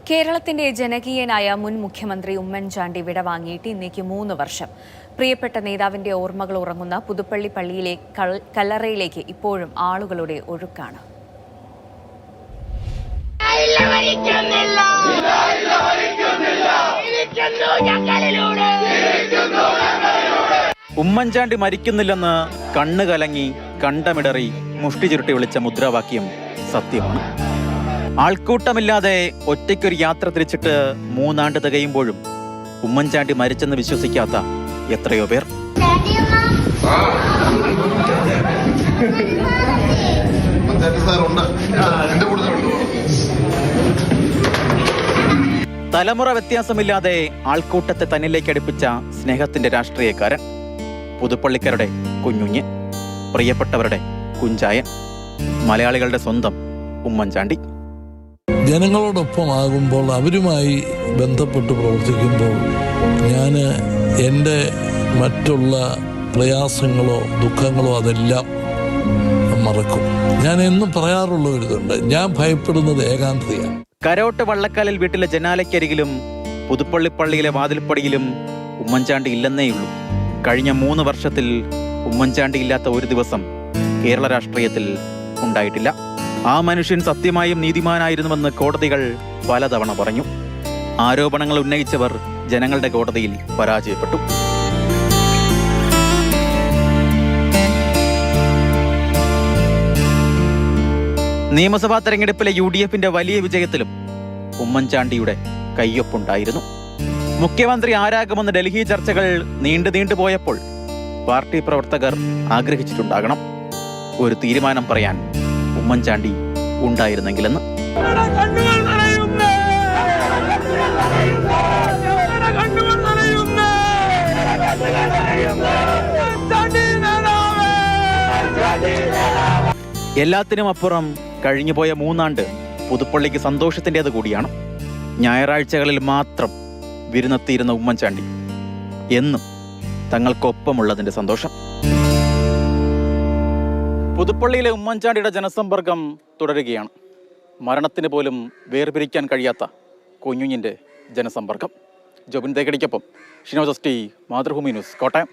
കേരളത്തിന്റെ ജനകീയനായ മുൻ മുഖ്യമന്ത്രി ഉമ്മൻചാണ്ടി വിടവാങ്ങിയിട്ട് ഇന്നേക്ക് 3 വർഷം. പ്രിയപ്പെട്ട നേതാവിന്റെ ഓർമ്മകൾ ഉറങ്ങുന്ന പുതുപ്പള്ളി പള്ളിയിലെ കല്ലറയിലേക്ക് ഇപ്പോഴും ആളുകളുടെ ഒഴുക്കാണ്. ഉമ്മൻചാണ്ടി മരിക്കുന്നില്ലെന്ന് കണ്ണു കലങ്ങി കണ്ടമിടറി മുഷ്ടി ചുരുട്ടി വിളിച്ച മുദ്രാവാക്യം സത്യമാണ്. ആൾക്കൂട്ടമില്ലാതെ ഒറ്റയ്ക്കൊരു യാത്ര തിരിച്ചിട്ട് 3 ആണ്ട് തികയുമ്പോഴും ഉമ്മൻചാണ്ടി മരിച്ചെന്ന് വിശ്വസിക്കാത്ത എത്രയോ പേർ. തലമുറ വ്യത്യാസമില്ലാതെ ആൾക്കൂട്ടത്തെ തന്നിലേക്ക് അടുപ്പിച്ച സ്നേഹത്തിന്റെ രാഷ്ട്രീയക്കാരൻ, പുതുപ്പള്ളിക്കാരുടെ കുഞ്ഞുഞ്ഞ്, പ്രിയപ്പെട്ടവരുടെ കുഞ്ചായൻ, മലയാളികളുടെ സ്വന്തം ഉമ്മൻചാണ്ടി. ജനങ്ങളോടൊപ്പമാകുമ്പോൾ അവരുമായി ബന്ധപ്പെട്ട് പ്രവർത്തിക്കുമ്പോൾ ഞാൻ എൻ്റെ മറ്റുള്ള പ്രയാസങ്ങളോ ദുഃഖങ്ങളോ അതെല്ലാം മറക്കും. ഞാൻ എന്നും പറയാറുള്ള ഒരു ഇതുണ്ട്, ഞാൻ ഭയപ്പെടുന്നത് ഏകാന്തതയാണ്. കരോട്ട് വള്ളക്കാലിൽ വീട്ടിലെ ജനാലയ്ക്കരികിലും പുതുപ്പള്ളി പള്ളിയിലെ വാതിൽപ്പടിയിലും ഉമ്മൻചാണ്ടി ഇല്ലെന്നേയുള്ളൂ. കഴിഞ്ഞ 3 വർഷത്തിൽ ഉമ്മൻചാണ്ടി ഇല്ലാത്ത ഒരു ദിവസം കേരള രാഷ്ട്രീയത്തിൽ ഉണ്ടായിട്ടില്ല. ആ മനുഷ്യൻ സത്യമായും നീതിമാനായിരുന്നുവെന്ന് കോടതികൾ പലതവണ പറഞ്ഞു. ആരോപണങ്ങൾ ഉന്നയിച്ചവർ ജനങ്ങളുടെ കോടതിയിൽ പരാജയപ്പെട്ടു. നിയമസഭാ തെരഞ്ഞെടുപ്പിലെ UDFന്റെ വലിയ വിജയത്തിലും ഉമ്മൻചാണ്ടിയുടെ കയ്യൊപ്പുണ്ടായിരുന്നു. മുഖ്യമന്ത്രി ആരാകുമെന്ന് ഡൽഹി ചർച്ചകൾ നീണ്ടു പോയപ്പോൾ പാർട്ടി പ്രവർത്തകർ ആഗ്രഹിച്ചിട്ടുണ്ടാകണം ഒരു തീരുമാനം പറയാൻ ഉമ്മൻചാണ്ടി ഉണ്ടായിരുന്നെങ്കിലെന്ന്. എല്ലാത്തിനും അപ്പുറം കഴിഞ്ഞുപോയ 3 ആണ്ട് പുതുപ്പള്ളിക്ക് സന്തോഷത്തിൻ്റെത് കൂടിയാണ്. ഞായറാഴ്ചകളിൽ മാത്രം വിരുന്നെത്തിയിരുന്ന ഉമ്മൻചാണ്ടി എന്നും തങ്ങൾക്കൊപ്പമുള്ളതിന്റെ സന്തോഷം. പുതുപ്പള്ളിയിലെ ഉമ്മൻചാണ്ടിയുടെ ജനസമ്പർക്കം തുടരുകയാണ്. മരണത്തിന് പോലും വേർപിരിക്കാൻ കഴിയാത്ത കുഞ്ഞുഞ്ഞിൻ്റെ ജനസമ്പർക്കം. ജോബിൻ തേക്കടിക്കൊപ്പം Shinoj S T, Mathrubhumi news, Kottayam.